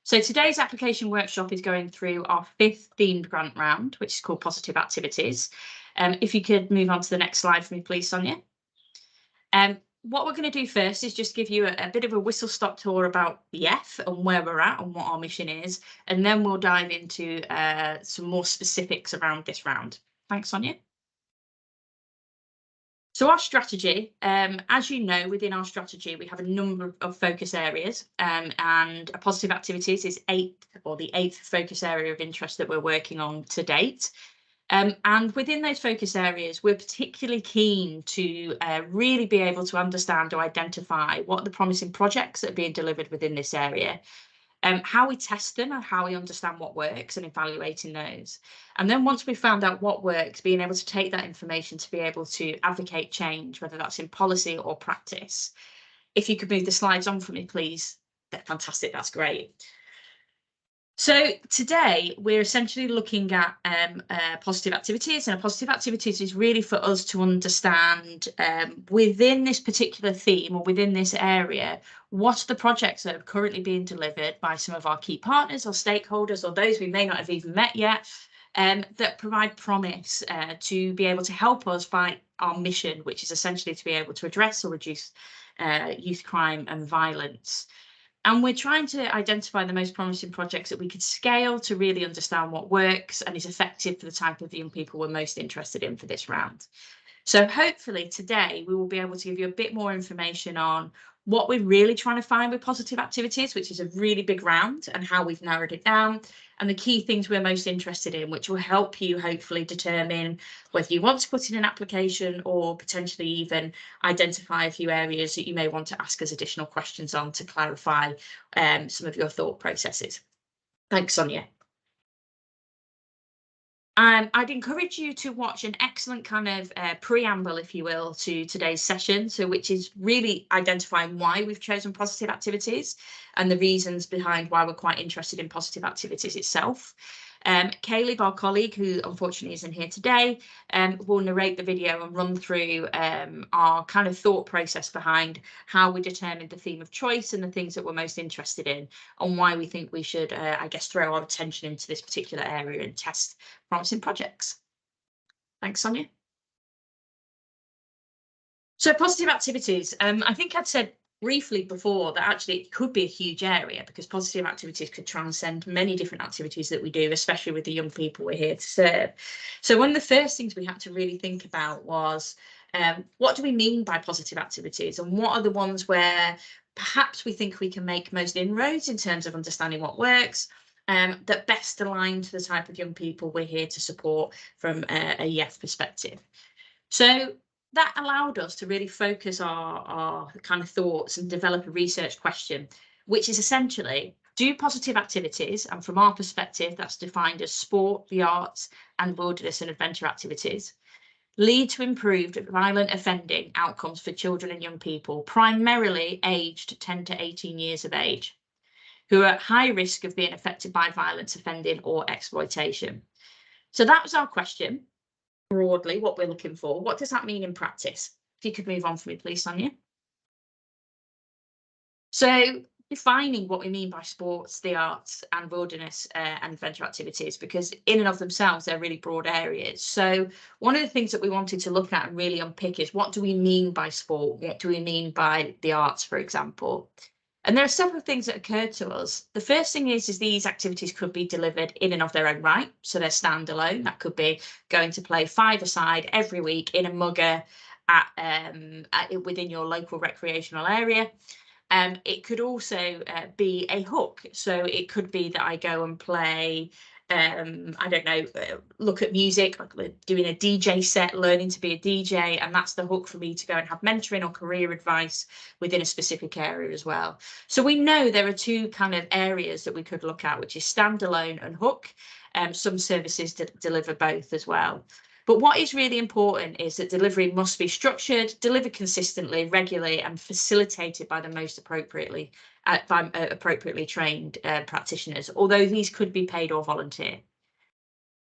So today's application workshop is going through our 5th themed grant round, which is called Positive Activities. If you could move on to the next slide for me, please, Sonia. What we're going to do first is just give you a bit of a whistle-stop tour about the F and where we're at and what our mission is, and then we'll dive into some more specifics around this round. Thanks, Sonia. So our strategy, as you know, within our strategy, we have a number of focus areas, and positive activities is the eighth focus area of interest that we're working on to date. And within those focus areas, we're particularly keen to really be able to understand or identify what are the promising projects that are being delivered within this area, how we test them and how we understand what works and evaluating those. And then once we've found out what works, being able to take that information to be able to advocate change, whether that's in policy or practice. If you could move the slides on for me, please. Fantastic, that's great. So today we're essentially looking at positive activities, and positive activities is really for us to understand within this particular theme or within this area, what are the projects that are currently being delivered by some of our key partners or stakeholders or those we may not have even met yet, that provide promise to be able to help us fight our mission, which is essentially to be able to address or reduce youth crime and violence. And we're trying to identify the most promising projects that we could scale to really understand what works and is effective for the type of young people we're most interested in for this round. So hopefully today we will be able to give you a bit more information on what we're really trying to find with positive activities, which is a really big round, and how we've narrowed it down, and the key things we're most interested in, which will help you hopefully determine whether you want to put in an application or potentially even identify a few areas that you may want to ask us additional questions on to clarify some of your thought processes. Thanks, Sonia. I'd encourage you to watch an excellent kind of preamble, if you will, to today's session, so which is really identifying why we've chosen positive activities and the reasons behind why we're quite interested in positive activities itself. Caleb, our colleague, who unfortunately isn't here today, will narrate the video and run through our kind of thought process behind how we determined the theme of choice and the things that we're most interested in, and why we think we should, I guess, throw our attention into this particular area and test promising projects. Thanks, Sonia. So positive activities, I think I'd said briefly before that actually it could be a huge area, because positive activities could transcend many different activities that we do, especially with the young people we're here to serve. So one of the first things we had to really think about was what do we mean by positive activities, and what are the ones where perhaps we think we can make most inroads in terms of understanding what works, that best align to the type of young people we're here to support from a YEF perspective. So that allowed us to really focus our kind of thoughts and develop a research question, which is essentially, do positive activities, and from our perspective, that's defined as sport, the arts, and wilderness and adventure activities, lead to improved violent offending outcomes for children and young people, primarily aged 10 to 18 years of age, who are at high risk of being affected by violence, offending, or exploitation? So that was our question. Broadly, what we're looking for. What does that mean in practice? If you could move on for me, please, Sonia. So defining what we mean by sports, the arts, and wilderness and adventure activities, because in and of themselves, they're really broad areas. So one of the things that we wanted to look at and really unpick is, what do we mean by sport? What do we mean by the arts, for example? And there are several things that occur to us. The first thing is these activities could be delivered in and of their own right. So they're standalone. That could be going to play five-a-side every week in a mugger within your local recreational area. It could also be a hook. So it could be that I go and play, I don't know, look at music, like doing a DJ set, learning to be a DJ, and that's the hook for me to go and have mentoring or career advice within a specific area as well. So we know there are two kind of areas that we could look at, which is standalone and hook. Some services deliver both as well. But what is really important is that delivery must be structured, delivered consistently, regularly, and facilitated by the most appropriately trained practitioners, although these could be paid or volunteer.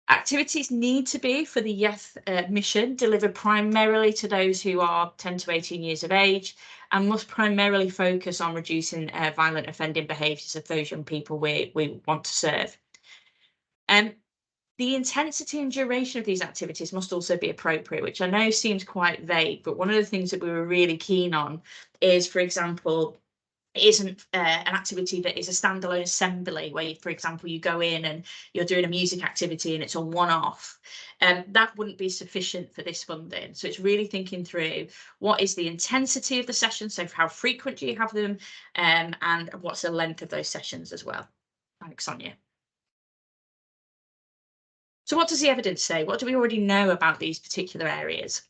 Activities need to be for the youth mission delivered primarily to those who are 10 to 18 years of age and must primarily focus on reducing violent offending behaviours of those young people we want to serve. Um, the intensity and duration of these activities must also be appropriate, which I know seems quite vague, but one of the things that we were really keen on is, for example, it isn't an activity that is a standalone assembly where, for example, you go in and you're doing a music activity and it's a one-off. That wouldn't be sufficient for this funding. So it's really thinking through what is the intensity of the sessions, so how frequent do you have them, and what's the length of those sessions as well. Thanks, Sonia. So what does the evidence say? What do we already know about these particular areas?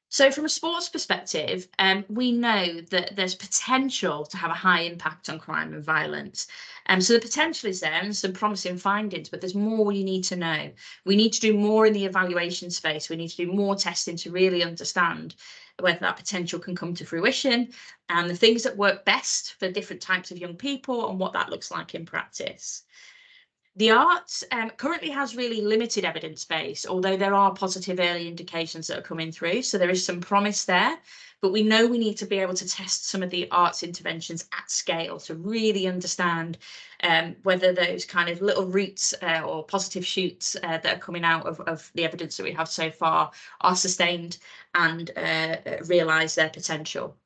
So from a sports perspective, we know that there's potential to have a high impact on crime and violence. So the potential is there and some promising findings, but there's more we need to know. We need to do more in the evaluation space. We need to do more testing to really understand whether that potential can come to fruition and the things that work best for different types of young people and what that looks like in practice. The arts currently has really limited evidence base, although there are positive early indications that are coming through. So there is some promise there, but we know we need to be able to test some of the arts interventions at scale to really understand whether those kind of little roots or positive shoots that are coming out of the evidence that we have so far are sustained and realise their potential.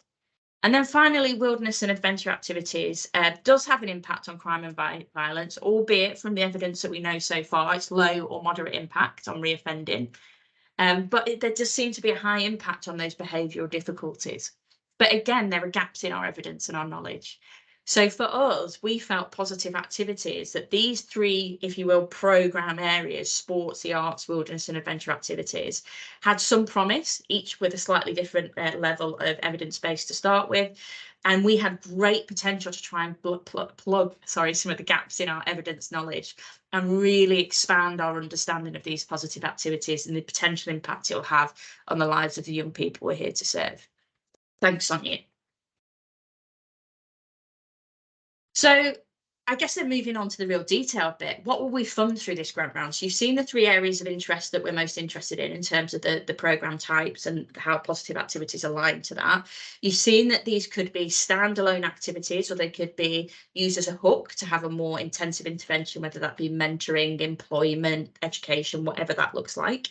And then finally, wilderness and adventure activities does have an impact on crime and violence, albeit from the evidence that we know so far, it's low or moderate impact on reoffending. But there does seem to be a high impact on those behavioural difficulties. But again, there are gaps in our evidence and our knowledge. So for us, we felt positive activities that these three, if you will, programme areas, sports, the arts, wilderness and adventure activities, had some promise, each with a slightly different level of evidence base to start with. And we had great potential to try and plug some of the gaps in our evidence knowledge and really expand our understanding of these positive activities and the potential impact it will have on the lives of the young people we're here to serve. Thanks, Sonia. So I guess then moving on to the real detailed bit, what will we fund through this grant round? So you've seen the three areas of interest that we're most interested in terms of the programme types and how positive activities align to that. You've seen that these could be standalone activities or they could be used as a hook to have a more intensive intervention, whether that be mentoring, employment, education, whatever that looks like.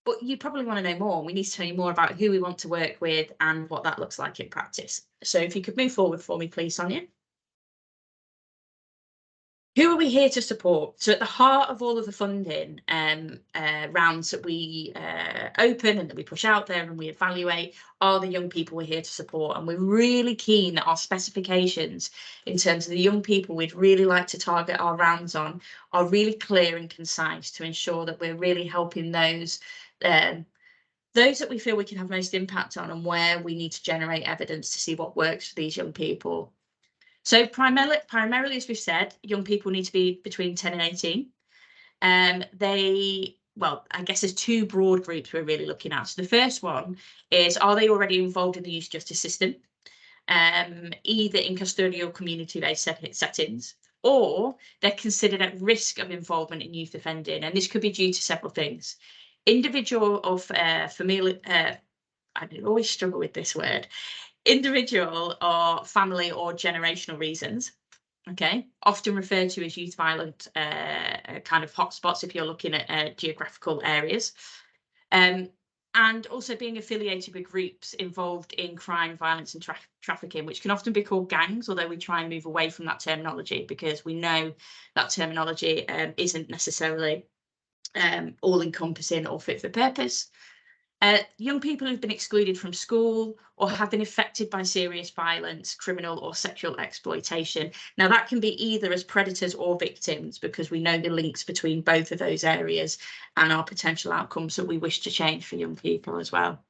But you probably want to know more. We need to tell you more about who we want to work with and what that looks like in practice. So if you could move forward for me, please, Sonia. Who are we here to support? So at the heart of all of the funding rounds that we open and that we push out there and we evaluate are the young people we're here to support. And we're really keen that our specifications in terms of the young people we'd really like to target our rounds on are really clear and concise to ensure that we're really helping those that we feel we can have most impact on and where we need to generate evidence to see what works for these young people. So primarily, as we've said, young people need to be between 10 and 18. Well, I guess there's two broad groups we're really looking at. So the first one is, are they already involved in the youth justice system, either in custodial community-based settings, or they're considered at risk of involvement in youth offending. And this could be due to several things. Individual of familial, I always struggle with this word, individual or family or generational reasons, okay, often referred to as youth violent kind of hotspots if you're looking at geographical areas, and also being affiliated with groups involved in crime, violence and trafficking, which can often be called gangs, although we try and move away from that terminology because we know that terminology isn't necessarily all encompassing or fit for purpose. Young people who've been excluded from school or have been affected by serious violence, criminal or sexual exploitation. Now that can be either as predators or victims because we know the links between both of those areas and our potential outcomes that we wish to change for young people as well.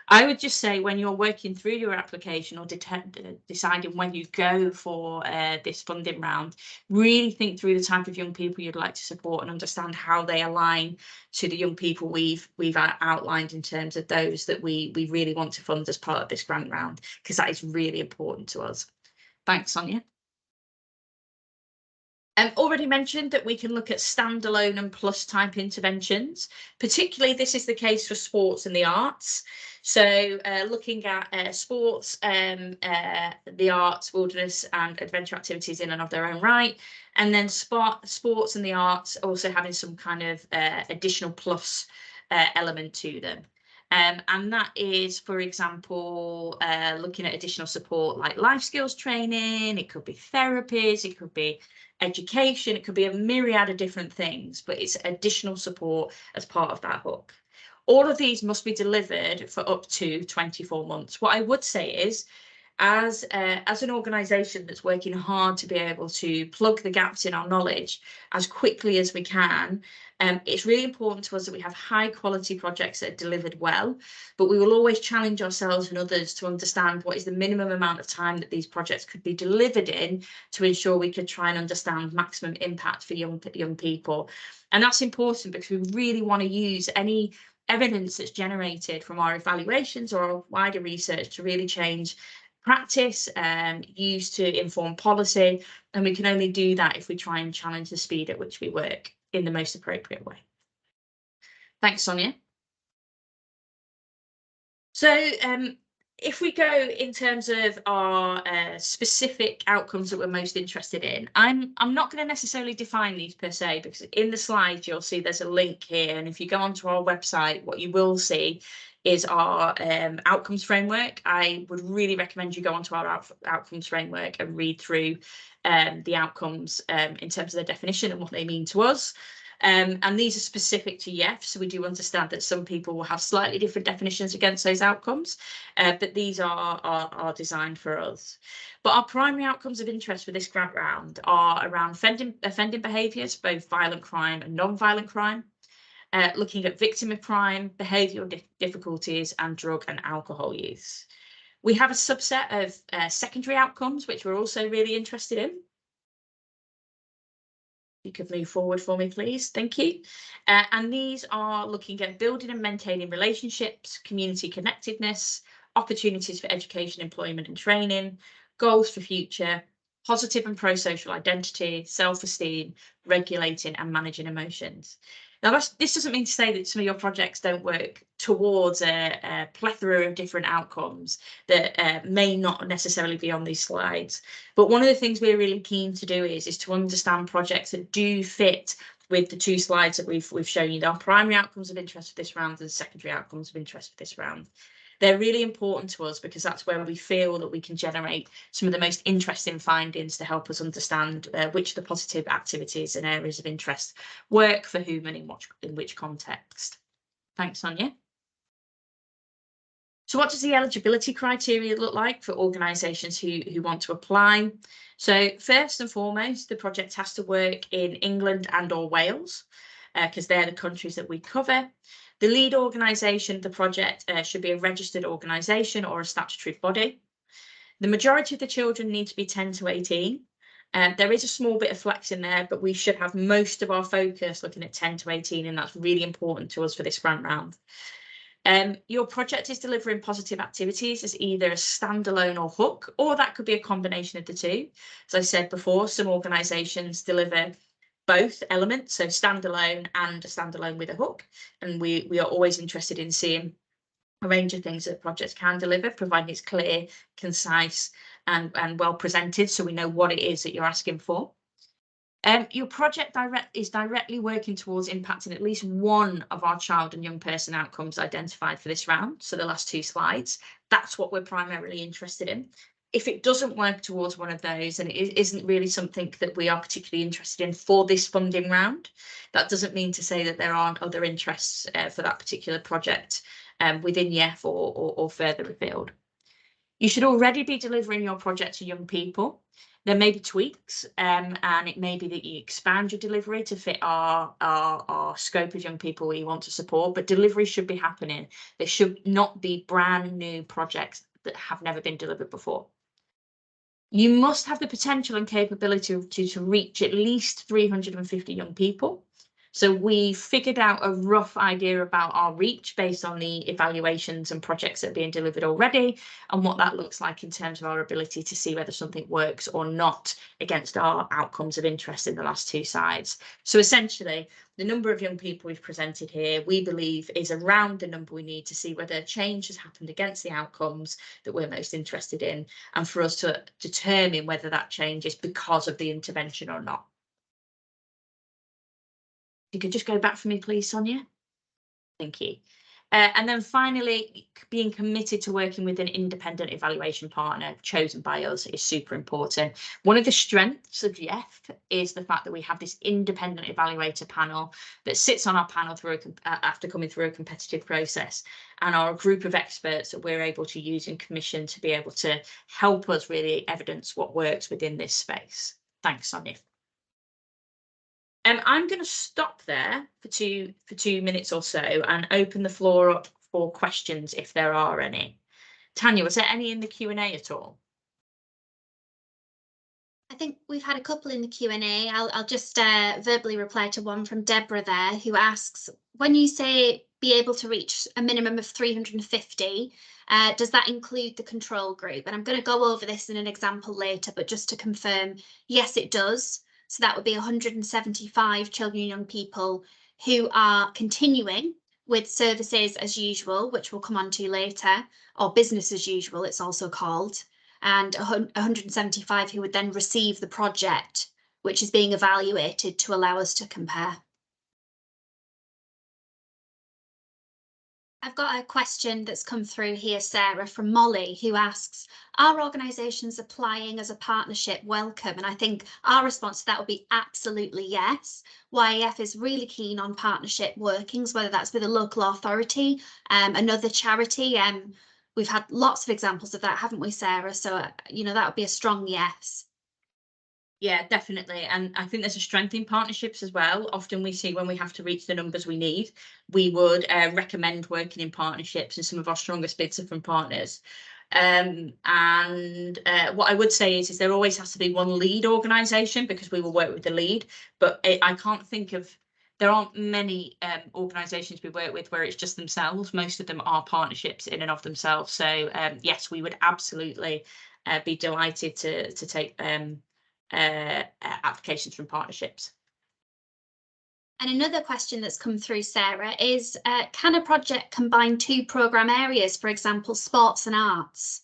I would just say when you're working through your application or deciding when you go for this funding round, really think through the type of young people you'd like to support and understand how they align to the young people we've outlined in terms of those that we really want to fund as part of this grant round, because that is really important to us. Thanks, Sonia. Already mentioned that we can look at standalone and plus type interventions. Particularly, this is the case for sports and the arts. So looking at sports, the arts, wilderness and adventure activities in and of their own right. And then sports and the arts also having some kind of additional plus element to them. And that is, for example, looking at additional support like life skills training, it could be therapies, it could be education, it could be a myriad of different things, but it's additional support as part of that hook. All of these must be delivered for up to 24 months. What I would say is, as an organisation that's working hard to be able to plug the gaps in our knowledge as quickly as we can, it's really important to us that we have high quality projects that are delivered well, but we will always challenge ourselves and others to understand what is the minimum amount of time that these projects could be delivered in to ensure we could try and understand maximum impact for young people. And that's important because we really want to use any evidence that's generated from our evaluations or our wider research to really change practice, used to inform policy, and we can only do that if we try and challenge the speed at which we work in the most appropriate way. Thanks, Sonia. So if we go in terms of our specific outcomes that we're most interested in, I'm not going to necessarily define these per se, because in the slides you'll see there's a link here, and if you go onto our website, what you will see is our outcomes framework. I would really recommend you go onto our outcomes framework and read through the outcomes in terms of their definition and what they mean to us. And these are specific to YEF, so we do understand that some people will have slightly different definitions against those outcomes, but these are designed for us. But our primary outcomes of interest for this grant round are around offending behaviours, both violent crime and non-violent crime, looking at victim of crime, behavioural difficulties, and drug and alcohol use. We have a subset of secondary outcomes, which we're also really interested in. You could move forward for me, please. Thank you. And these are looking at building and maintaining relationships, community connectedness, opportunities for education, employment and training, goals for future, positive and pro-social identity, self-esteem, regulating and managing emotions. Now, this doesn't mean to say that some of your projects don't work towards a plethora of different outcomes that may not necessarily be on these slides. But one of the things we're really keen to do is to understand projects that do fit with the two slides that we've shown you. Our primary outcomes of interest for this round and secondary outcomes of interest for this round. They're really important to us because that's where we feel that we can generate some of the most interesting findings to help us understand which of the positive activities and areas of interest work for whom and in which context. Thanks, Sonia. So what does the eligibility criteria look like for organisations who want to apply? So first and foremost, the project has to work in England and or Wales, because they're the countries that we cover. The lead organisation of the project should be a registered organisation or a statutory body. The majority of the children need to be 10 to 18. There is a small bit of flex in there, but we should have most of our focus looking at 10 to 18, and that's really important to us for this grant round. Your project is delivering positive activities as either a standalone or hook, or that could be a combination of the two. As I said before, some organisations deliver both elements, so standalone and a standalone with a hook. And we are always interested in seeing a range of things that projects can deliver, providing it's clear, concise, and well presented, so we know what it is that you're asking for. Your project is directly working towards impacting at least one of our child and young person outcomes identified for this round, so the last two slides. That's what we're primarily interested in. If it doesn't work towards one of those, and it isn't really something that we are particularly interested in for this funding round, that doesn't mean to say that there aren't other interests for that particular project within YEF or further afield. You should already be delivering your project to young people. There may be tweaks, and it may be that you expand your delivery to fit our scope of young people we want to support, but delivery should be happening. There should not be brand new projects that have never been delivered before. You must have the potential and capability to reach at least 350 young people. So we figured out a rough idea about our reach based on the evaluations and projects that are being delivered already, and what that looks like in terms of our ability to see whether something works or not against our outcomes of interest in the last two sides. So essentially, the number of young people we've presented here, we believe, is around the number we need to see whether change has happened against the outcomes that we're most interested in, and for us to determine whether that change is because of the intervention or not. You could just go back for me, please, Sonia. Thank you. And then finally, being committed to working with an independent evaluation partner chosen by us is super important. One of the strengths of YEF is the fact that we have this independent evaluator panel that sits on our panel through after coming through a competitive process, and are a group of experts that we're able to use in commission to be able to help us really evidence what works within this space. Thanks, Sonia. I'm going to stop there for two minutes or so and open the floor up for questions if there are any. Tanya, was there any in the Q&A at all? I think we've had a couple in the Q&A. I'll just verbally reply to one from Deborah there, who asks, when you say be able to reach a minimum of 350, does that include the control group? And I'm going to go over this in an example later, but just to confirm, yes, it does. So that would be 175 children and young people who are continuing with services as usual, which we'll come on to later, or business as usual, it's also called, and 175 who would then receive the project, which is being evaluated to allow us to compare. I've got a question that's come through here, Sarah, from Molly, who asks, are organisations applying as a partnership welcome? And I think our response to that would be absolutely yes. YAF is really keen on partnership workings, whether that's with a local authority, another charity. We've had lots of examples of that, haven't we, Sarah? So, you know, that would be a strong yes. Yeah, definitely. And I think there's a strength in partnerships as well. Often we see when we have to reach the numbers we need, we would recommend working in partnerships, and some of our strongest bids are from partners. What I would say is there always has to be one lead organisation, because we will work with the lead, but I can't think of, there aren't many organisations we work with where it's just themselves. Most of them are partnerships in and of themselves. So yes, we would absolutely be delighted to take applications from partnerships. And another question that's come through, Sarah, is can a project combine two programme areas, for example, sports and arts?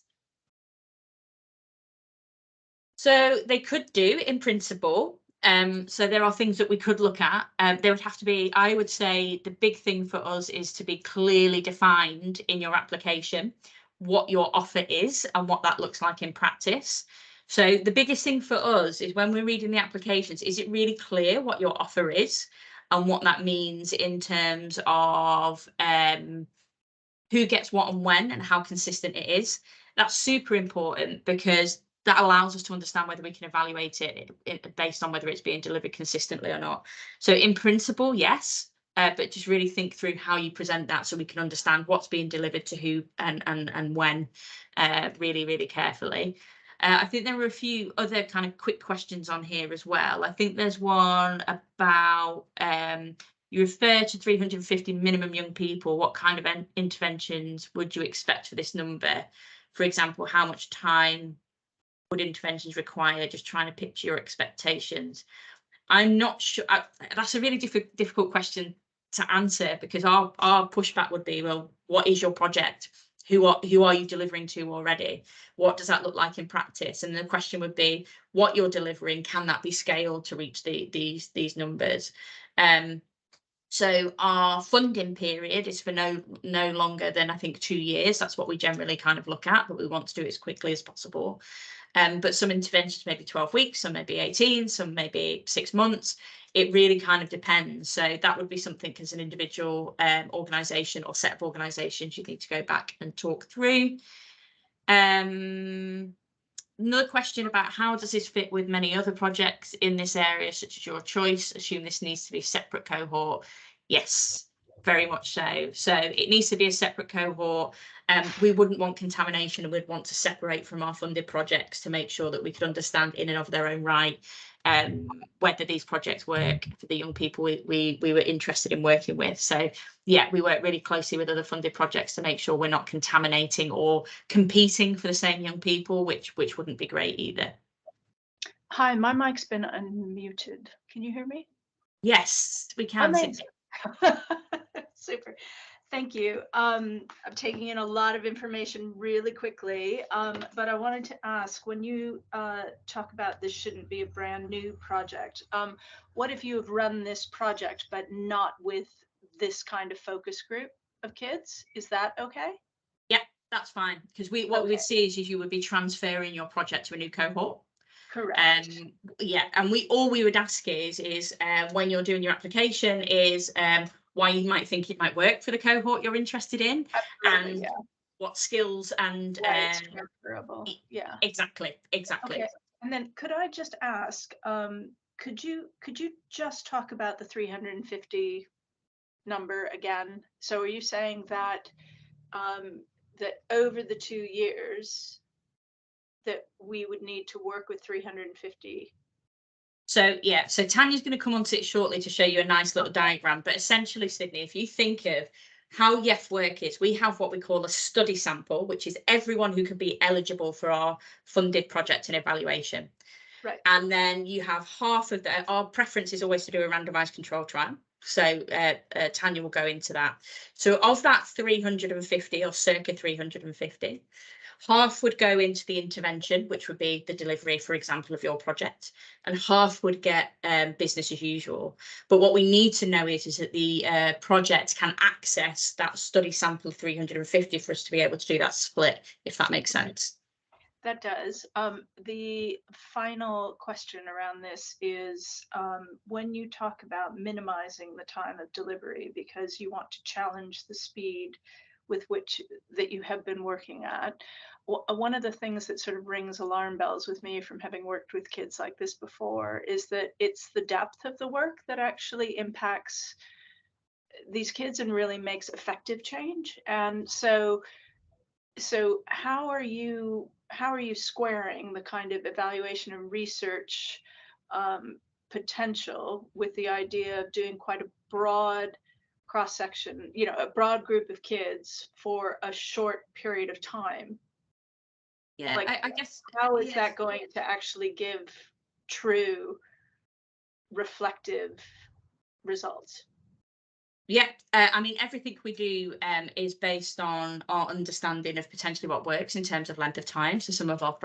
So they could do in principle. So there are things that we could look at. There would have to be, I would say the big thing for us is to be clearly defined in your application what your offer is and what that looks like in practice. So the biggest thing for us is when we're reading the applications, is it really clear what your offer is and what that means in terms of who gets what and when and how consistent it is. That's super important, because that allows us to understand whether we can evaluate it based on whether it's being delivered consistently or not. So in principle, yes, but just really think through how you present that so we can understand what's being delivered to who and when really, really carefully. I think there were a few other kind of quick questions on here as well. I think there's one about you refer to 350 minimum young people. What kind of interventions would you expect for this number? For example, how much time would interventions require? Just trying to picture your expectations. I'm not sure. That's a really difficult question to answer, because our pushback would be, well, what is your project? Who are you delivering to already? What does that look like in practice? And the question would be, what you're delivering, can that be scaled to reach these numbers? So our funding period is for no longer than, I think, 2 years. That's what we generally kind of look at, but we want to do it as quickly as possible. But some interventions may be 12 weeks, some may be 18, some may be 6 months. It really kind of depends. So that would be something as an individual organisation or set of organisations you need to go back and talk through. Another question about how does this fit with many other projects in this area, such as your choice? Assume this needs to be a separate cohort. Yes, very much so. So it needs to be a separate cohort. We wouldn't want contamination, and we'd want to separate from our funded projects to make sure that we could understand in and of their own right whether these projects work for the young people we were interested in working with. So yeah, we work really closely with other funded projects to make sure we're not contaminating or competing for the same young people, which wouldn't be great either. Hi, my mic's been unmuted. Can you hear me? Yes, we can. Amazing. Super. Thank you. I'm taking in a lot of information really quickly, but I wanted to ask, when you talk about this shouldn't be a brand new project, what if you have run this project but not with this kind of focus group of kids? Is that okay? Yeah, that's fine, because what we would see is you would be transferring your project to a new cohort. Correct. Yeah, and all we would ask is when you're doing your application is why you might think it might work for the cohort you're interested in. Absolutely, and yeah. what skills and Why it's transferable. Yeah. Exactly. Okay. And then could I just ask, could you just talk about the 350 number again? So are you saying that that over the 2 years that we would need to work with 350? So yeah, so Tanya's going to come onto it shortly to show you a nice little diagram. But essentially, Sydney, if you think of how YEF work is, we have what we call a study sample, which is everyone who could be eligible for our funded project and evaluation. Right. And then you have half of our preference is always to do a randomized control trial. So Tanya will go into that. So of that 350 or circa 350, half would go into the intervention, which would be the delivery, for example, of your project, and half would get business as usual. But what we need to know is that the project can access that study sample of 350 for us to be able to do that split, if that makes sense. That does. The final question around this is when you talk about minimizing the time of delivery because you want to challenge the speed with which that you have been working at, one of the things that sort of rings alarm bells with me from having worked with kids like this before is that it's the depth of the work that actually impacts these kids and really makes effective change. And so how are you squaring the kind of evaluation and research potential with the idea of doing quite a broad cross section, a broad group of kids for a short period of time? Yeah, like I guess how is that going to actually give true reflective results? Yeah, I mean, everything we do is based on our understanding of potentially what works in terms of length of time. So some of our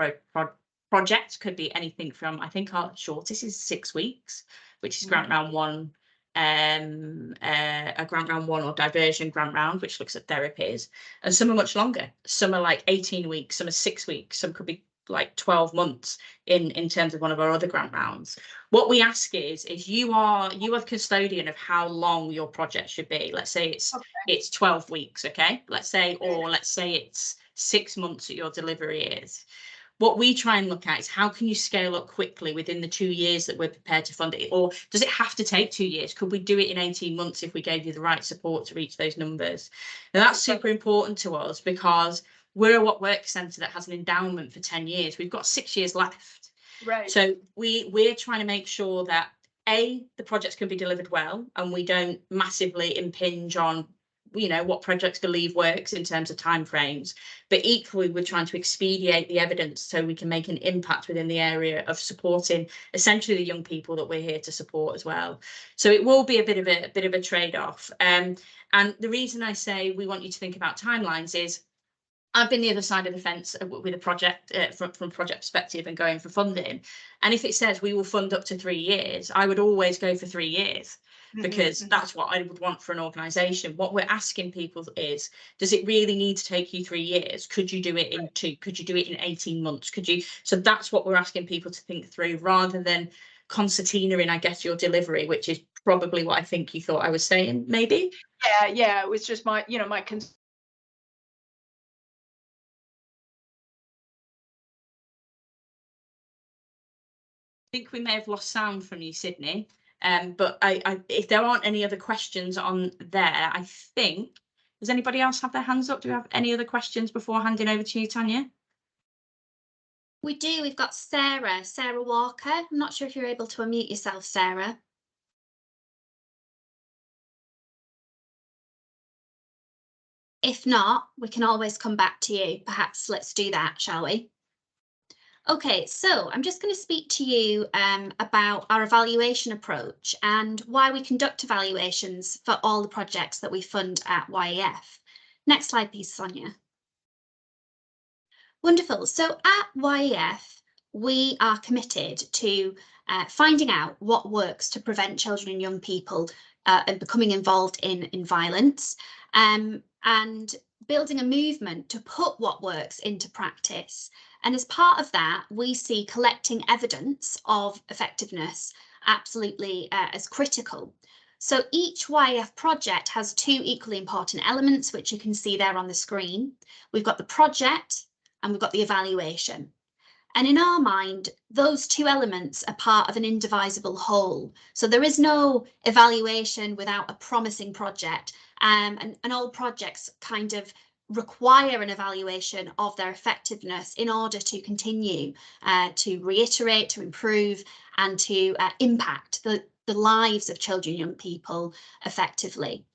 projects could be anything from, I think our shortest is 6 weeks, which is grant round one, a grant round one or diversion grant round, which looks at therapies. And some are much longer. Some are like 18 weeks, some are 6 weeks, some could be like 12 months in terms of one of our other grant rounds. What we ask is you are the custodian of how long your project should be. Let's say it's 12 weeks, okay? Let's say it's 6 months that your delivery is. What we try and look at is how can you scale up quickly within the 2 years that we're prepared to fund it, or does it have to take 2 years? Could we do it in 18 months if we gave you the right support to reach those numbers? Now that's super important to us because we're a What Works centre that has an endowment for 10 years. We've got 6 years left. Right. So we're trying to make sure that the projects can be delivered well and we don't massively impinge on what projects believe works in terms of timeframes, but equally we're trying to expedite the evidence so we can make an impact within the area of supporting essentially the young people that we're here to support as well. So it will be a bit of a trade-off. And the reason I say we want you to think about timelines is I've been the other side of the fence with a project from project perspective and going for funding. And if it says we will fund up to 3 years, I would always go for 3 years because that's what I would want for an organisation. What we're asking people is, does it really need to take you 3 years? Could you do it in 2? Could you do it in 18 months? Could you? So that's what we're asking people to think through rather than concertina in, I guess, your delivery, which is probably what I think you thought I was saying, maybe. Yeah, it was just my concern. I think we may have lost sound from you, Sydney. But if there aren't any other questions on there, I think, does anybody else have their hands up? Do we have any other questions before handing over to you, Tanya? We do. We've got Sarah Walker. I'm not sure if you're able to unmute yourself, Sarah. If not, we can always come back to you. Perhaps let's do that, shall we? Okay, so I'm just going to speak to you about our evaluation approach and why we conduct evaluations for all the projects that we fund at YEF. Next slide, please, Sonia. Wonderful. So at YEF, we are committed to finding out what works to prevent children and young people and becoming involved in violence, and building a movement to put what works into practice. And as part of that, we see collecting evidence of effectiveness absolutely as critical. So each YEF project has two equally important elements, which you can see there on the screen. We've got the project and we've got the evaluation. And in our mind, those two elements are part of an indivisible whole. So there is no evaluation without a promising project. And all projects kind of require an evaluation of their effectiveness in order to continue to reiterate, to improve, and to impact the lives of children and young people effectively.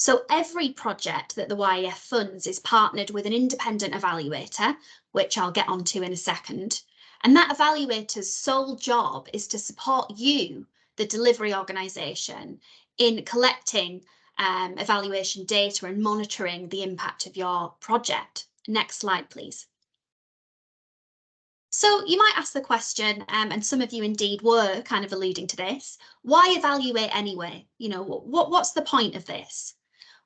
So every project that the YEF funds is partnered with an independent evaluator, which I'll get onto in a second. And that evaluator's sole job is to support you, the delivery organisation, in collecting evaluation data and monitoring the impact of your project. Next slide, please. So you might ask the question, and some of you indeed were kind of alluding to this, why evaluate anyway? You know, what's the point of this?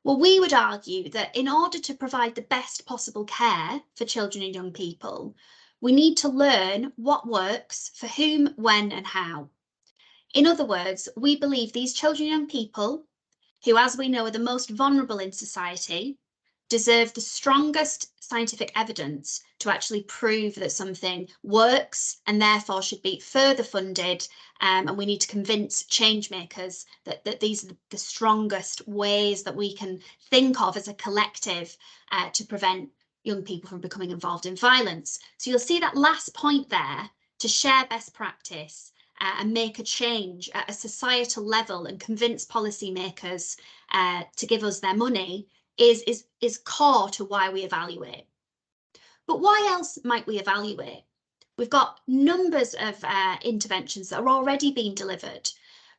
Well, we would argue that in order to provide the best possible care for children and young people, we need to learn what works for whom, when and how. In other words, we believe these children and young people, who as we know are the most vulnerable in society, deserve the strongest scientific evidence to actually prove that something works and therefore should be further funded. And we need to convince change makers that these are the strongest ways that we can think of as a collective to prevent young people from becoming involved in violence. So you'll see that last point there, to share best practice and make a change at a societal level and convince policymakers to give us their money is core to why we evaluate. But why else might we evaluate? We've got numbers of interventions that are already being delivered,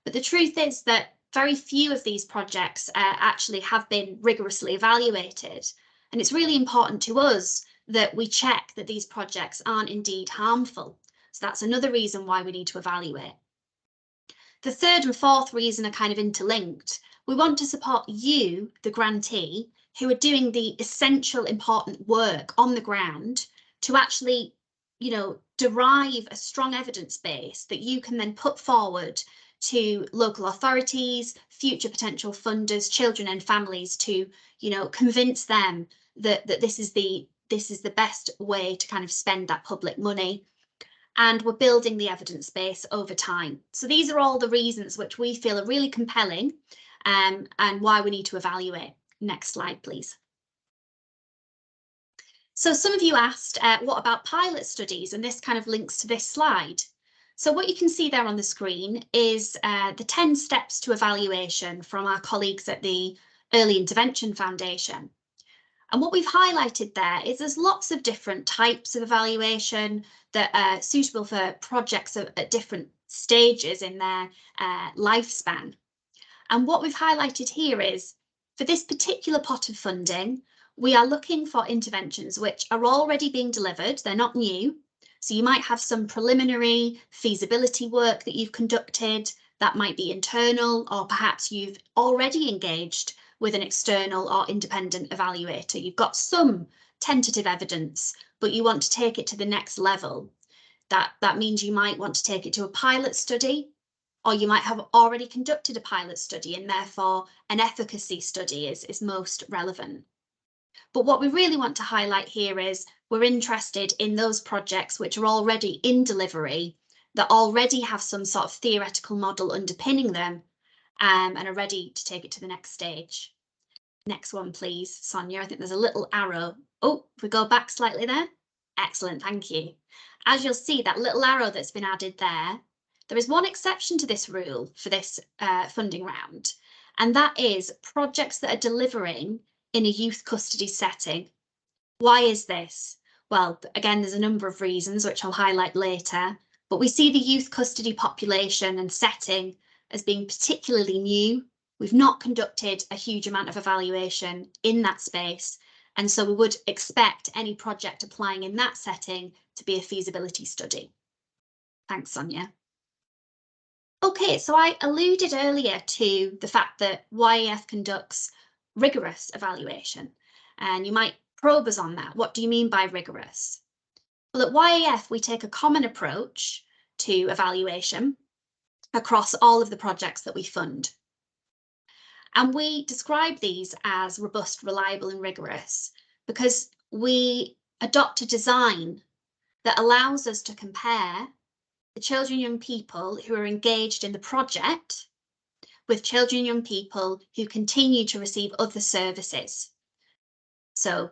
but the truth is that very few of these projects actually have been rigorously evaluated. And it's really important to us that we check that these projects aren't indeed harmful. So that's another reason why we need to evaluate. The third and fourth reason are kind of interlinked. We want to support you, the grantee, who are doing the essential, important work on the ground to actually, you know, derive a strong evidence base that you can then put forward to local authorities, future potential funders, children and families to, you know, convince them that this is the best way to kind of spend that public money. And we're building the evidence base over time. So these are all the reasons which we feel are really compelling and why we need to evaluate. Next slide, please. So some of you asked, what about pilot studies? And this kind of links to this slide. So what you can see there on the screen is the 10 steps to evaluation from our colleagues at the Early Intervention Foundation. And what we've highlighted there is there's lots of different types of evaluation that are suitable for projects at different stages in their lifespan. And what we've highlighted here is, for this particular pot of funding, we are looking for interventions which are already being delivered. They're not new. So you might have some preliminary feasibility work that you've conducted that might be internal, or perhaps you've already engaged with an external or independent evaluator. You've got some tentative evidence, but you want to take it to the next level. That means you might want to take it to a pilot study, or you might have already conducted a pilot study and therefore an efficacy study is most relevant. But what we really want to highlight here is we're interested in those projects which are already in delivery, that already have some sort of theoretical model underpinning them, and are ready to take it to the next stage. Next one, please, Sonia. I think there's a little arrow. Oh, if we go back slightly there. Excellent, thank you. As you'll see, that little arrow that's been added there, there is one exception to this rule for this funding round, and that is projects that are delivering in a youth custody setting. Why is this? Well, again, there's a number of reasons which I'll highlight later, but we see the youth custody population and setting as being particularly new. We've not conducted a huge amount of evaluation in that space, and so we would expect any project applying in that setting to be a feasibility study. Thanks, Sonia. Okay, so I alluded earlier to the fact that YEF conducts rigorous evaluation, and you might probe us on that. What do you mean by rigorous? Well, at YEF, we take a common approach to evaluation across all of the projects that we fund. And we describe these as robust, reliable, and rigorous because we adopt a design that allows us to compare the children and young people who are engaged in the project with children and young people who continue to receive other services. So,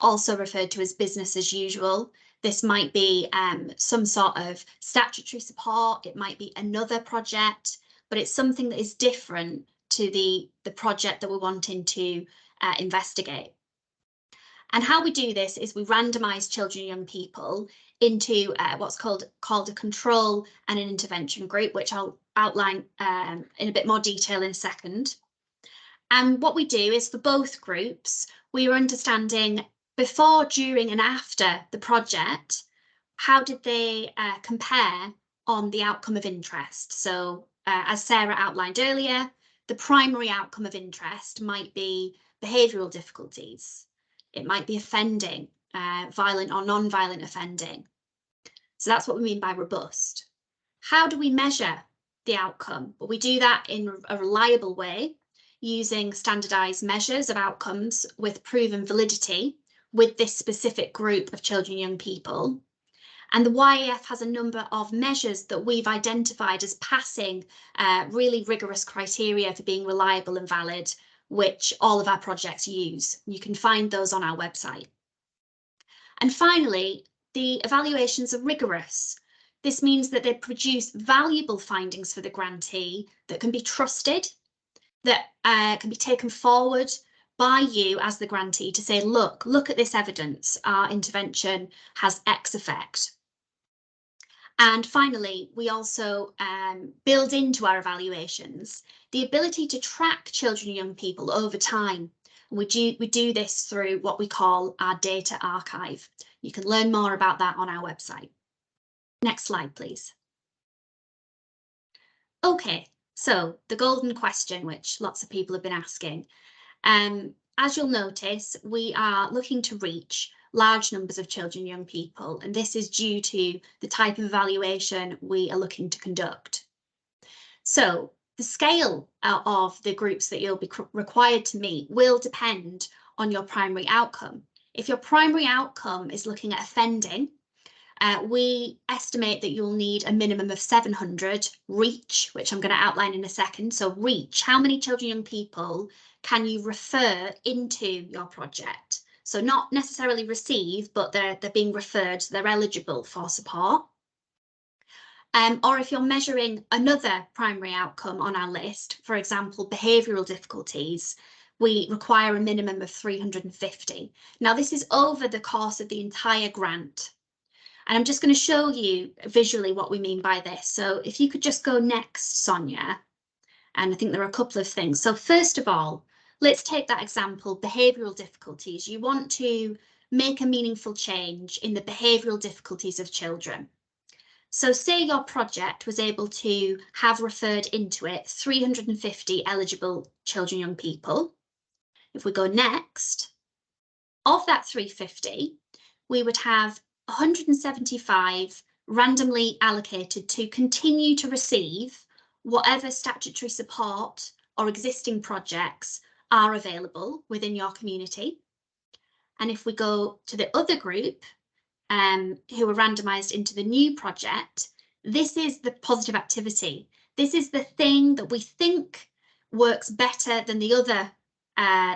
also referred to as business as usual. This might be some sort of statutory support, it might be another project, but it's something that is different to the project that we're wanting to investigate. And how we do this is we randomise children and young people into what's called a control and an intervention group, which I'll outline in a bit more detail in a second. And what we do is for both groups, we are understanding before, during and after the project, how did they compare on the outcome of interest? So as Sarah outlined earlier, the primary outcome of interest might be behavioural difficulties. It might be offending, violent or non-violent offending. So that's what we mean by robust. How do we measure the outcome? Well, we do that in a reliable way using standardised measures of outcomes with proven validity with this specific group of children and young people. And the YEF has a number of measures that we've identified as passing really rigorous criteria for being reliable and valid, which all of our projects use. You can find those on our website. And finally, the evaluations are rigorous. This means that they produce valuable findings for the grantee that can be trusted, that can be taken forward by you as the grantee to say, look at this evidence, our intervention has X effect. And finally, we also build into our evaluations the ability to track children and young people over time. We do this through what we call our data archive. You can learn more about that on our website. Next slide, please. Okay, so the golden question, which lots of people have been asking. As you'll notice, we are looking to reach large numbers of children and young people, and this is due to the type of evaluation we are looking to conduct. So the scale of the groups that you'll be required to meet will depend on your primary outcome. If your primary outcome is looking at offending, we estimate that you'll need a minimum of 700 reach, which I'm going to outline in a second. So reach, how many children and young people can you refer into your project? So not necessarily receive, but they're being referred, so they're eligible for support. Or if you're measuring another primary outcome on our list, for example, behavioural difficulties, we require a minimum of 350. Now, this is over the course of the entire grant. And I'm just going to show you visually what we mean by this. So if you could just go next, Sonia. And I think there are a couple of things. So first of all, let's take that example, behavioural difficulties. You want to make a meaningful change in the behavioural difficulties of children. So say your project was able to have referred into it 350 eligible children, young people. If we go next, of that 350, we would have 175 randomly allocated to continue to receive whatever statutory support or existing projects are available within your community. And if we go to the other group, who are randomised into the new project, this is the positive activity. This is the thing that we think works better than the other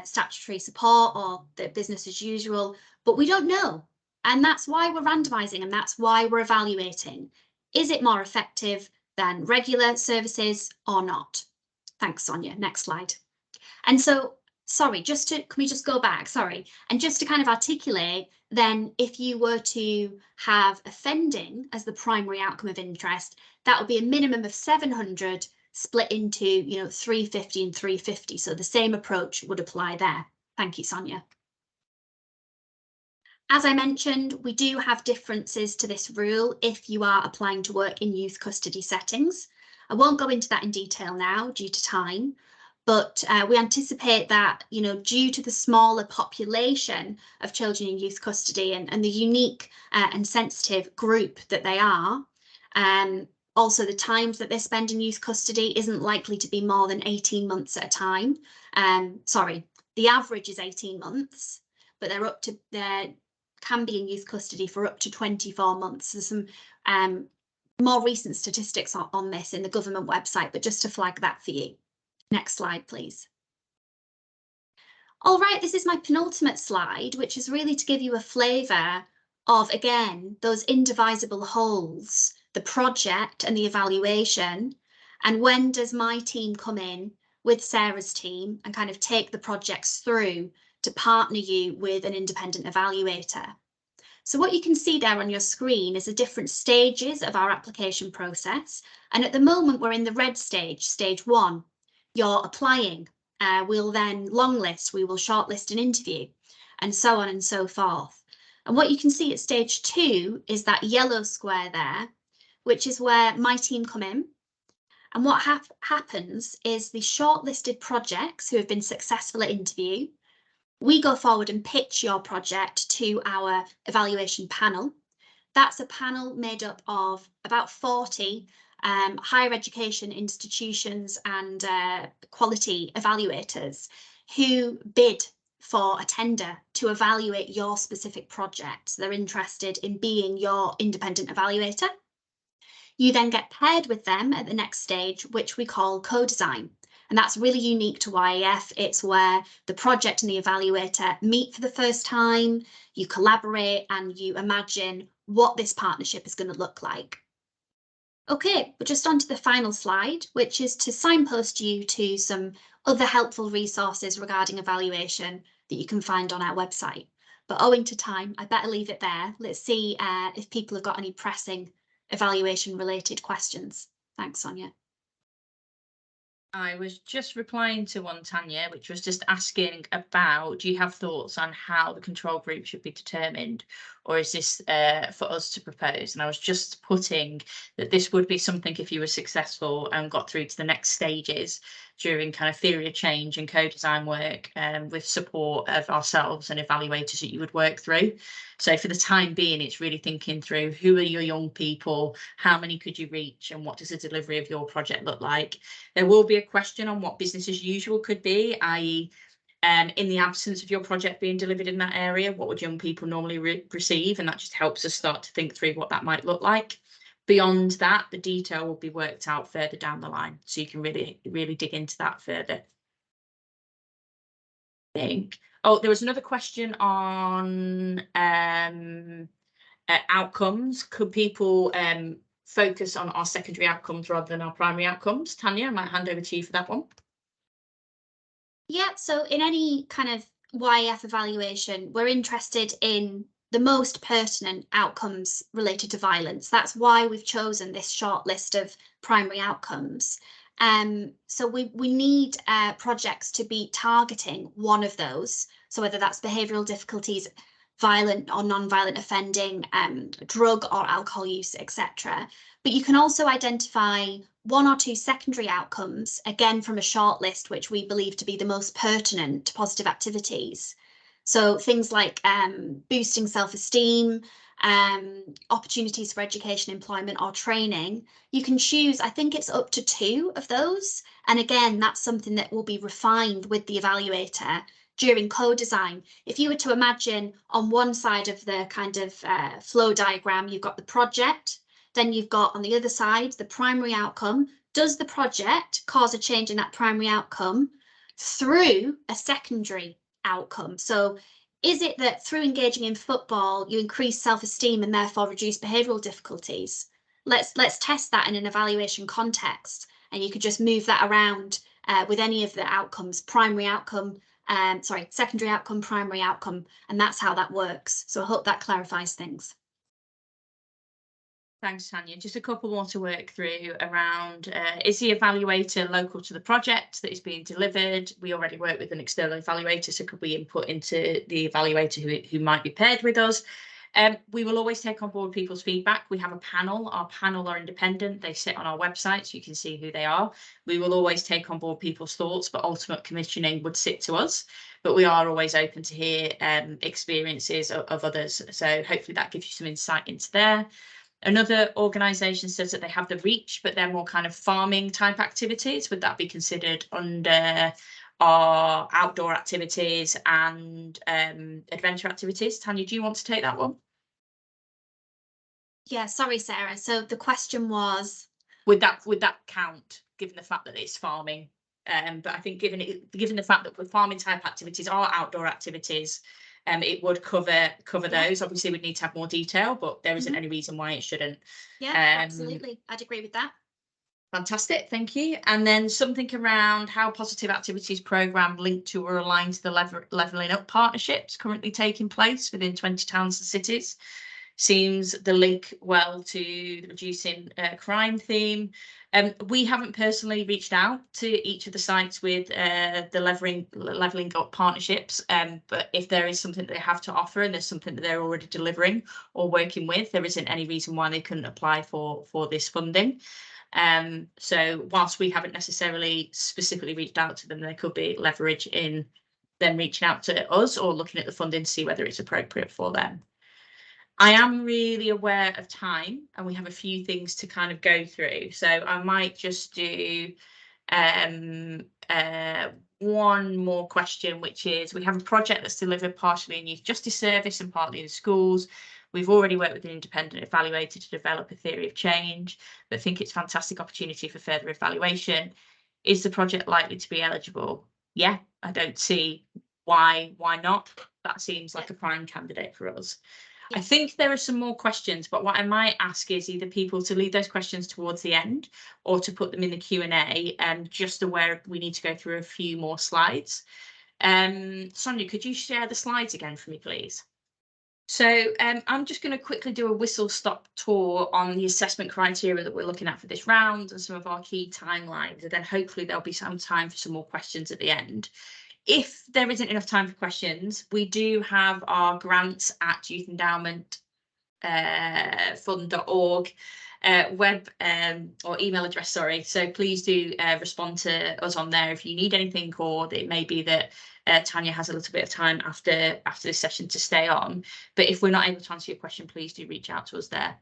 statutory support or the business as usual, but we don't know. And that's why we're randomising, and that's why we're evaluating. Is it more effective than regular services or not? Thanks, Sonia. Next slide. And so, sorry, can we just go back? Sorry. And just to kind of articulate, then if you were to have offending as the primary outcome of interest, that would be a minimum of 700 split into, 350 and 350. So the same approach would apply there. Thank you, Sonia. As I mentioned, we do have differences to this rule if you are applying to work in youth custody settings. I won't go into that in detail now due to time, but we anticipate that, due to the smaller population of children in youth custody and the unique and sensitive group that they are, also the times that they spend in youth custody isn't likely to be more than 18 months at a time. Sorry, the average is 18 months, but they're can be in youth custody for up to 24 months. There's some more recent statistics on this in the government website, but just to flag that for you. Next slide, please. All right, this is my penultimate slide, which is really to give you a flavour of, again, those indivisible wholes, the project and the evaluation, and when does my team come in with Sarah's team and kind of take the projects through to partner you with an independent evaluator. So what you can see there on your screen is the different stages of our application process. And at the moment, we're in the red stage, stage 1. You're applying. We'll then longlist, we will shortlist an interview, and so on and so forth. And what you can see at stage 2 is that yellow square there, which is where my team come in. And what happens is the shortlisted projects who have been successful at interview, we go forward and pitch your project to our evaluation panel. That's a panel made up of about 40 higher education institutions and quality evaluators who bid for a tender to evaluate your specific project. So they're interested in being your independent evaluator. You then get paired with them at the next stage, which we call co-design. And that's really unique to YAF. It's where the project and the evaluator meet for the first time, you collaborate and you imagine what this partnership is going to look like. Okay, we're just on to the final slide, which is to signpost you to some other helpful resources regarding evaluation that you can find on our website. But owing to time, I better leave it there. Let's see if people have got any pressing evaluation related questions. Thanks, Sonia. I was just replying to one, Tanya, which was just asking about, do you have thoughts on how the control group should be determined, or is this for us to propose? And I was just putting that this would be something if you were successful and got through to the next stages during kind of theory of change and co-design work with support of ourselves and evaluators that you would work through. So for the time being, it's really thinking through who are your young people, how many could you reach, and what does the delivery of your project look like? There will be a question on what business as usual could be, i.e. in the absence of your project being delivered in that area, what would young people normally receive? And that just helps us start to think through what that might look like. Beyond that, the detail will be worked out further down the line, so you can really dig into that further. I think. Oh, there was another question on outcomes. Could people focus on our secondary outcomes rather than our primary outcomes? Tanya, I might hand over to you for that one. Yeah, so in any kind of YF evaluation, we're interested in the most pertinent outcomes related to violence. That's why we've chosen this short list of primary outcomes. So we need projects to be targeting one of those. So whether that's behavioural difficulties, violent or non-violent offending, drug or alcohol use, etc. But you can also identify one or two secondary outcomes, again from a short list, which we believe to be the most pertinent to positive activities. So things like boosting self-esteem, opportunities for education, employment or training. You can choose, I think it's up to 2 of those. And again, that's something that will be refined with the evaluator during co-design. If you were to imagine on one side of the kind of flow diagram, you've got the project, then you've got on the other side, the primary outcome. Does the project cause a change in that primary outcome through a secondary outcome? So Is it that through engaging in football, you increase self-esteem and therefore reduce behavioural difficulties? Let's test that in an evaluation context, and you could just move that around with any of the outcomes, secondary outcome, primary outcome, and that's how that works. So I hope that clarifies things. Thanks, Tanya. Just a couple more to work through around, is the evaluator local to the project that is being delivered? We already work with an external evaluator, so could we input into the evaluator who might be paired with us? We will always take on board people's feedback. We have a panel. Our panel are independent. They sit on our website, so you can see who they are. We will always take on board people's thoughts, but ultimate commissioning would sit to us. But we are always open to hear experiences of others. So hopefully that gives you some insight into there. Another organisation says that they have the reach, but they're more kind of farming type activities. Would that be considered under our outdoor activities and adventure activities? Tanya, do you want to take that one? Yeah, sorry, Sarah. So the question was, Would that count, given the fact that it's farming? But I think given the fact that the farming type activities are outdoor activities, it would cover those. Obviously, we'd need to have more detail, but there isn't any reason why it shouldn't. Yeah, absolutely. I'd agree with that. Fantastic, thank you. And then something around how positive activities programme linked to or aligned to the levelling up partnerships currently taking place within 20 towns and cities. Seems the link well to the reducing crime theme. We haven't personally reached out to each of the sites with the levelling up partnerships, but if there is something that they have to offer and there's something that they're already delivering or working with, there isn't any reason why they couldn't apply for this funding. So whilst we haven't necessarily specifically reached out to them, there could be leverage in them reaching out to us or looking at the funding to see whether it's appropriate for them. I am really aware of time and we have a few things to kind of go through. So I might just do one more question, which is, we have a project that's delivered partially in youth justice service and partly in schools. We've already worked with an independent evaluator to develop a theory of change, but think it's a fantastic opportunity for further evaluation. Is the project likely to be eligible? Yeah, I don't see why not. That seems like a prime candidate for us. I think there are some more questions, but what I might ask is either people to leave those questions towards the end or to put them in the Q&A, just aware we need to go through a few more slides. Sonia, could you share the slides again for me, please? So I'm just going to quickly do a whistle-stop tour on the assessment criteria that we're looking at for this round and some of our key timelines, and then hopefully there'll be some time for some more questions at the end. If there isn't enough time for questions, we do have our grants at youthendowment.fund.org web or email address, sorry. So please do respond to us on there if you need anything, or it may be that Tanya has a little bit of time after this session to stay on. But if we're not able to answer your question, please do reach out to us there.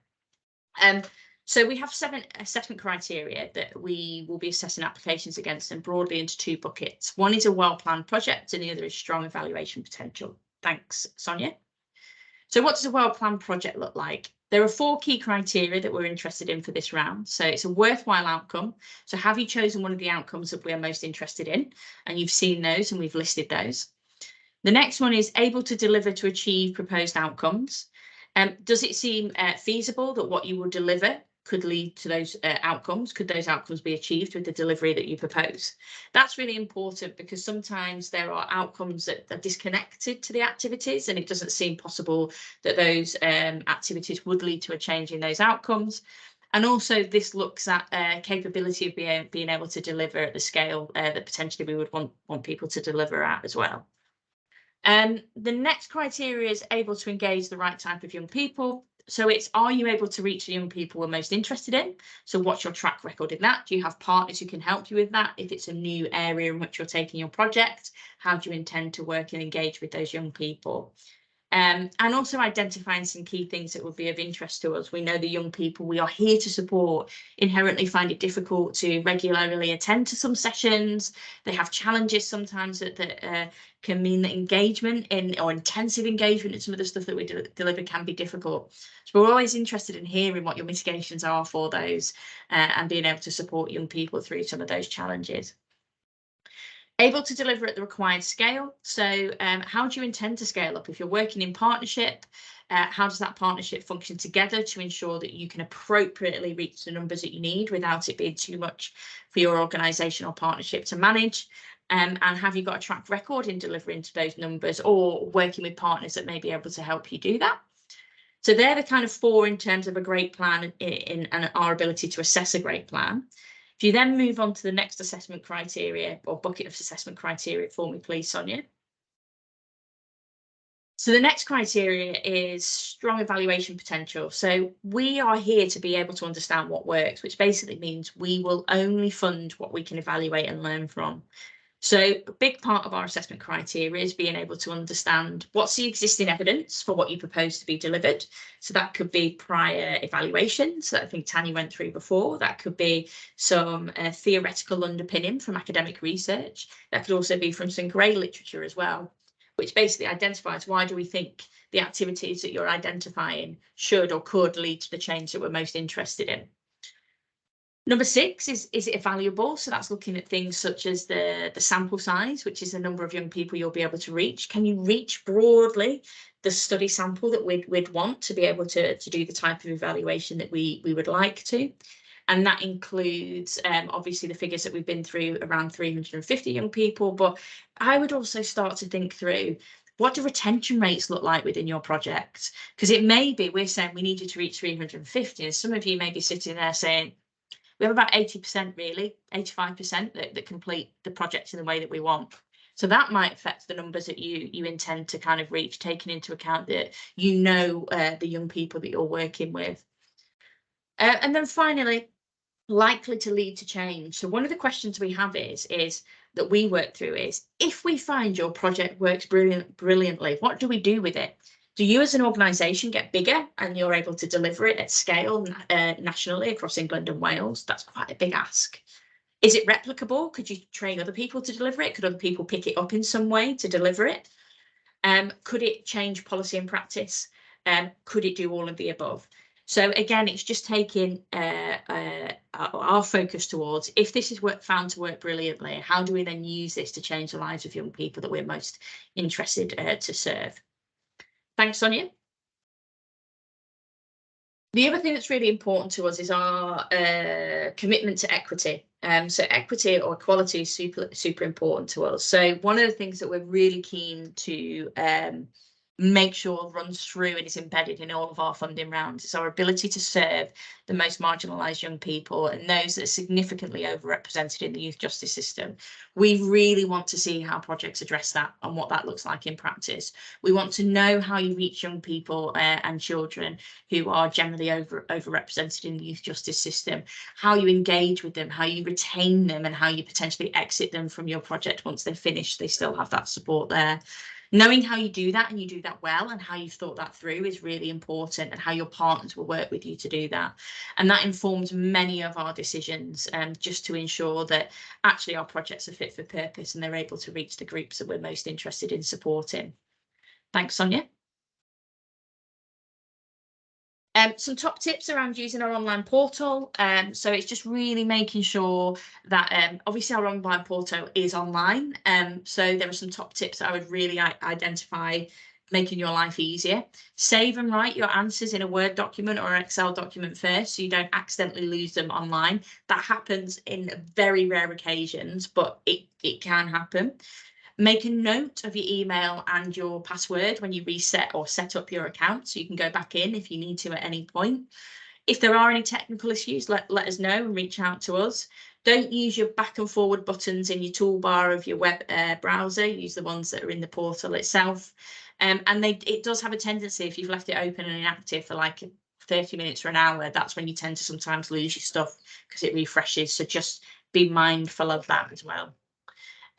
So we have 7 assessment criteria that we will be assessing applications against, and broadly into 2 buckets. One is a well-planned project and the other is strong evaluation potential. Thanks, Sonia. So what does a well-planned project look like? There are 4 key criteria that we're interested in for this round. So it's a worthwhile outcome. So have you chosen one of the outcomes that we are most interested in? And you've seen those and we've listed those. The next one is able to deliver to achieve proposed outcomes. Does it seem feasible that what you will deliver could lead to those outcomes? Could those outcomes be achieved with the delivery that you propose? That's really important because sometimes there are outcomes that are disconnected to the activities and it doesn't seem possible that those activities would lead to a change in those outcomes. And also this looks at capability of being able to deliver at the scale that potentially we would want people to deliver at as well. The next criteria is able to engage the right type of young people. So it's, are you able to reach the young people we're most interested in? So what's your track record in that? Do you have partners who can help you with that? If it's a new area in which you're taking your project, how do you intend to work and engage with those young people? And also identifying some key things that would be of interest to us. We know the young people we are here to support inherently find it difficult to regularly attend to some sessions. They have challenges sometimes that can mean that engagement or intensive engagement in some of the stuff that we deliver can be difficult. So we're always interested in hearing what your mitigations are for those and being able to support young people through some of those challenges. Able to deliver at the required scale. So how do you intend to scale up? If you're working in partnership, how does that partnership function together to ensure that you can appropriately reach the numbers that you need without it being too much for your organisation or partnership to manage? And have you got a track record in delivering to those numbers, or working with partners that may be able to help you do that? So they're the kind of 4 in terms of a great plan and our ability to assess a great plan. If you then move on to the next assessment criteria, or bucket of assessment criteria for me, please, Sonia. So the next criteria is strong evaluation potential. So we are here to be able to understand what works, which basically means we will only fund what we can evaluate and learn from. So a big part of our assessment criteria is being able to understand what's the existing evidence for what you propose to be delivered. So that could be prior evaluations that I think Tanya went through before. That could be some theoretical underpinning from academic research. That could also be from some grey literature as well, which basically identifies why do we think the activities that you're identifying should or could lead to the change that we're most interested in. Number 6 is it valuable? So that's looking at things such as the sample size, which is the number of young people you'll be able to reach. Can you reach broadly the study sample that we'd want to be able to do the type of evaluation that we would like to? And that includes obviously the figures that we've been through, around 350 young people, but I would also start to think through, what do retention rates look like within your project? Because it may be we're saying we need you to reach 350, and some of you may be sitting there saying, we have about 80%, really, 85% that complete the project in the way that we want. So that might affect the numbers that you intend to kind of reach, taking into account that the young people that you're working with. And then finally, likely to lead to change. So one of the questions we have is that we work through is, if we find your project works brilliantly, what do we do with it? Do you as an organisation get bigger and you're able to deliver it at scale nationally across England and Wales? That's quite a big ask. Is it replicable? Could you train other people to deliver it? Could other people pick it up in some way to deliver it? Could it change policy and practice? Could it do all of the above? So again, it's just taking our focus towards, if this is found to work brilliantly, how do we then use this to change the lives of young people that we're most interested to serve? Thanks, Sonia. The other thing that's really important to us is our commitment to equity. So equity or equality is super important to us. So one of the things that we're really keen to make sure runs through and is embedded in all of our funding rounds is our ability to serve the most marginalised young people and those that are significantly overrepresented in the youth justice system. We really want to see how projects address that and what that looks like in practice. We want to know how you reach young people and children who are generally overrepresented in the youth justice system, how you engage with them, how you retain them, and how you potentially exit them from your project once they're finished. They still have that support there. Knowing how you do that and you do that well and how you've thought that through is really important, and how your partners will work with you to do that. And that informs many of our decisions, just to ensure that actually our projects are fit for purpose and they're able to reach the groups that we're most interested in supporting. Thanks, Sonia. Some top tips around using our online portal. So it's just really making sure that obviously our online portal is online. So there are some top tips that I would really identify, making your life easier. Save and write your answers in a Word document or an Excel document first, so you don't accidentally lose them online. That happens in very rare occasions, but it can happen. Make a note of your email and your password when you reset or set up your account, so you can go back in if you need to at any point. If there are any technical issues, let us know and reach out to us. Don't use your back and forward buttons in your toolbar of your web browser. Use the ones that are in the portal itself. And it does have a tendency, if you've left it open and inactive for like 30 minutes or an hour, that's when you tend to sometimes lose your stuff because it refreshes. So just be mindful of that as well.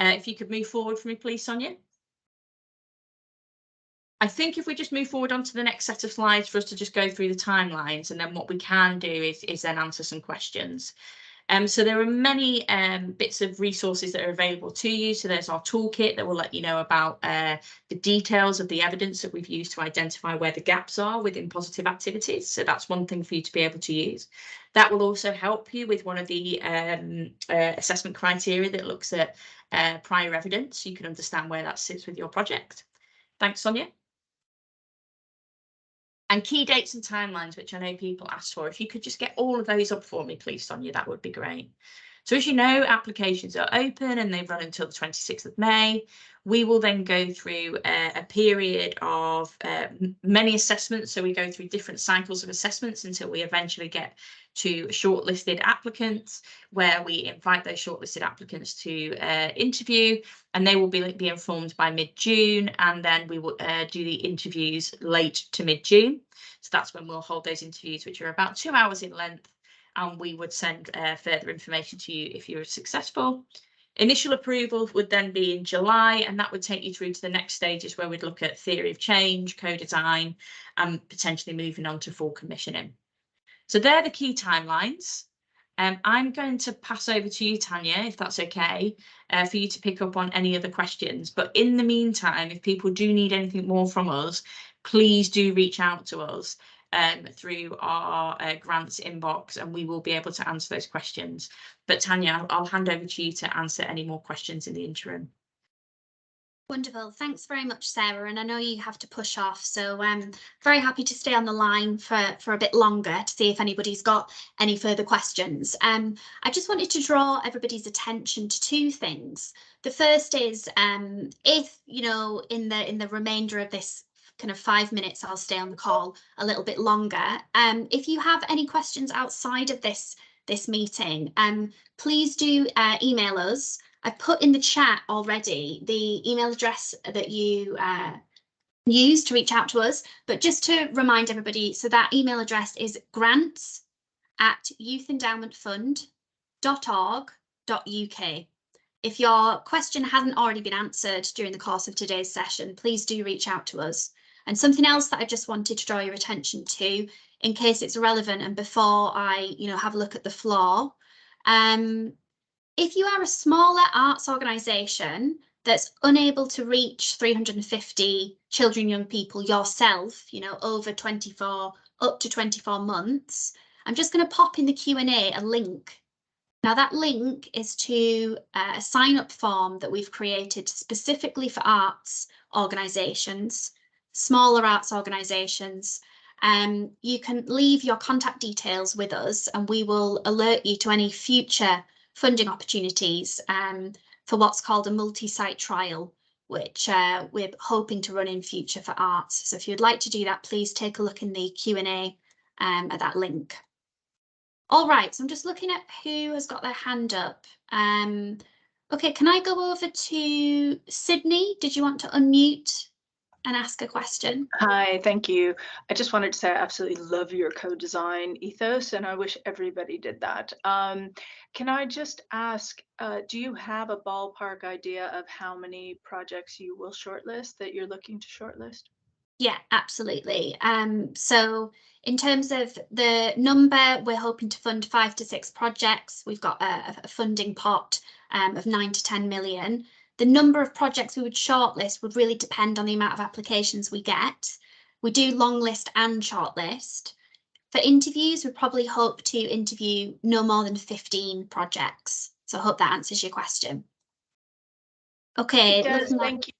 If you could move forward for me, please, Sonia. I think if we just move forward onto the next set of slides for us to just go through the timelines, and then what we can do is then answer some questions. So there are many bits of resources that are available to you. So there's our toolkit that will let you know about the details of the evidence that we've used to identify where the gaps are within positive activities. So that's one thing for you to be able to use. That will also help you with one of the assessment criteria that looks at prior evidence. So you can understand where that sits with your project. Thanks, Sonia. And key dates and timelines, which I know people ask for. If you could just get all of those up for me, please, Sonia, that would be great. So as you know, applications are open and they run until the 26th of May. We will then go through a period of many assessments. So we go through different cycles of assessments until we eventually get to shortlisted applicants, where we invite those shortlisted applicants to interview, and they will be informed by mid-June, and then we will do the interviews late to mid-June. So that's when we'll hold those interviews, which are about 2 hours in length, and we would send further information to you if you were successful. Initial approval would then be in July, and that would take you through to the next stages where we'd look at theory of change, co-design, and potentially moving on to full commissioning. So they're the key timelines. I'm going to pass over to you, Tanya, if that's okay, for you to pick up on any other questions. But in the meantime, if people do need anything more from us, please do reach out to us through our grants inbox, and we will be able to answer those questions. But Tanya, I'll hand over to you to answer any more questions in the interim. Wonderful. Thanks very much, Sarah. And I know you have to push off, so I'm very happy to stay on the line for a bit longer to see if anybody's got any further questions. I just wanted to draw everybody's attention to two things. The first is if, you know, in the remainder of this kind of 5 minutes, I'll stay on the call a little bit longer. If you have any questions outside of this meeting, please do email us. I've put in the chat already the email address that you use to reach out to us, but just to remind everybody, so that email address is grants@youthendowmentfund.org.uk. If your question hasn't already been answered during the course of today's session, please do reach out to us. And something else that I just wanted to draw your attention to, in case it's relevant and before I, you know, have a look at the floor, if you are a smaller arts organisation that's unable to reach 350 children, young people yourself, you know, over up to 24 months, I'm just going to pop in the Q&A a link. Now that link is to a sign-up form that we've created specifically for arts organisations, smaller arts organisations. You can leave your contact details with us and we will alert you to any future funding opportunities for what's called a multi-site trial, which we're hoping to run in future for arts. So if you'd like to do that, please take a look in the Q&A at that link. All right, so I'm just looking at who has got their hand up. Okay, can I go over to Sydney? Did you want to unmute and ask a question? Hi, thank you. I just wanted to say I absolutely love your co-design ethos, and I wish everybody did that. Can I just ask, do you have a ballpark idea of how many projects you will shortlist that you're looking to shortlist? Yeah, absolutely. So in terms of the number, we're hoping to fund 5 to 6 projects. We've got a funding pot of 9 to 10 million. The number of projects we would shortlist would really depend on the amount of applications we get. We do long list and shortlist. For interviews, we probably hope to interview no more than 15 projects. So I hope that answers your question. Okay. It does, thank you.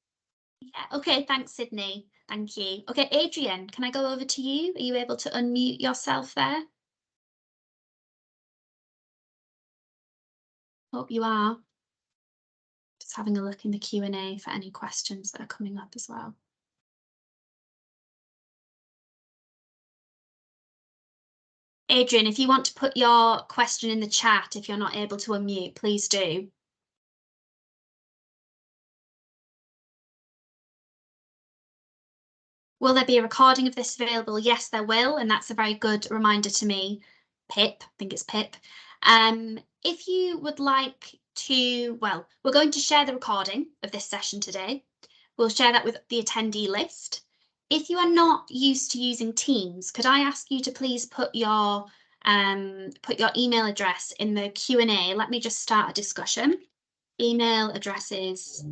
Yeah, okay, thanks, Sydney. Thank you. Okay, Adrian, can I go over to you? Are you able to unmute yourself there? Hope you are. Just having a look in the Q&A for any questions that are coming up as well. Adrian, if you want to put your question in the chat, if you're not able to unmute, please do. Will there be a recording of this available? Yes, there will, and that's a very good reminder to me. Pip, I think it's Pip. If you would like to, well, we're going to share the recording of this session today. We'll share that with the attendee list. If you are not used to using Teams, could I ask you to please put your put your email address in the Q&A. Let me just start a discussion. Email addresses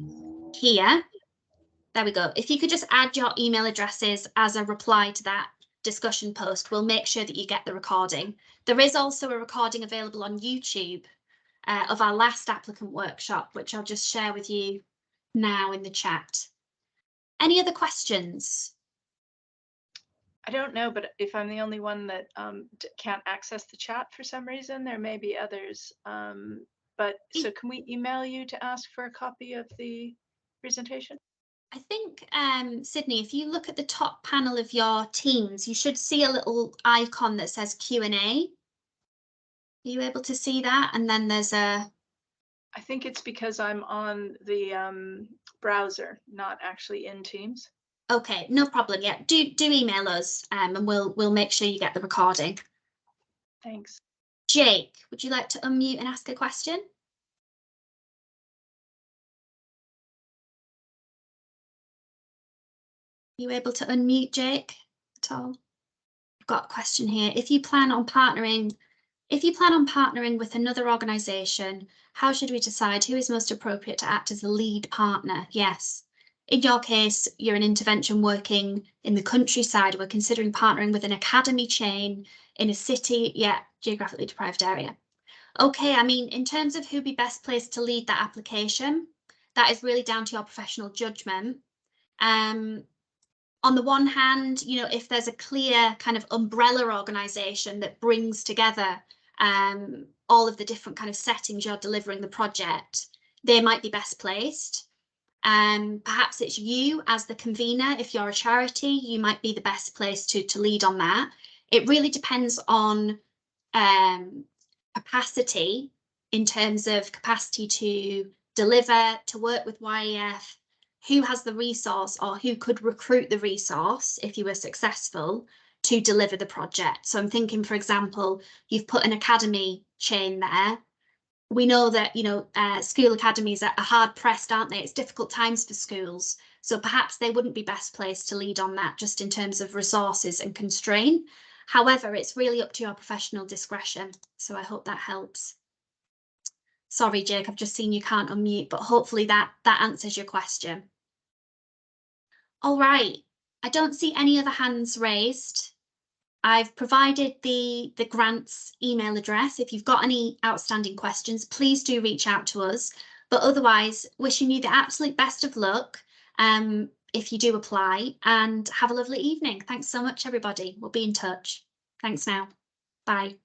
here. There we go. If you could just add your email addresses as a reply to that discussion post, we'll make sure that you get the recording. There is also a recording available on YouTube of our last applicant workshop, which I'll just share with you now in the chat. Any other questions? I don't know, but if I'm the only one that can't access the chat for some reason, there may be others. But so can we email you to ask for a copy of the presentation? I think, Sydney, if you look at the top panel of your Teams, you should see a little icon that says Q&A. Are you able to see that? And then there's a... I think it's because I'm on the browser, not actually in Teams. Okay, no problem. Yeah, do email us and we'll make sure you get the recording. Thanks. Jake, would you like to unmute and ask a question? You able to unmute, Jake, at all? I've got a question here. If you plan on partnering with another organisation, how should we decide who is most appropriate to act as the lead partner? Yes. In your case, you're an intervention working in the countryside. We're considering partnering with an academy chain in a city, geographically deprived area. Okay, I mean, in terms of who'd be best placed to lead that application, that is really down to your professional judgment. On the one hand, you know, if there's a clear kind of umbrella organisation that brings together all of the different kind of settings you're delivering the project, they might be best placed. Perhaps it's you as the convener. If you're a charity, you might be the best place to lead on that. It really depends on capacity in terms of capacity to deliver, to work with YEF, who has the resource or who could recruit the resource if you were successful to deliver the project. So I'm thinking, for example, you've put an academy chain there. We know that, you know, school academies are hard pressed, aren't they? It's difficult times for schools. So perhaps they wouldn't be best placed to lead on that just in terms of resources and constraint. However, it's really up to your professional discretion. So I hope that helps. Sorry, Jake, I've just seen you can't unmute, but hopefully that answers your question. All right, I don't see any other hands raised. I've provided the grants email address. If you've got any outstanding questions, please do reach out to us. But otherwise, wishing you the absolute best of luck if you do apply, and have a lovely evening. Thanks so much, everybody. We'll be in touch. Thanks now. Bye.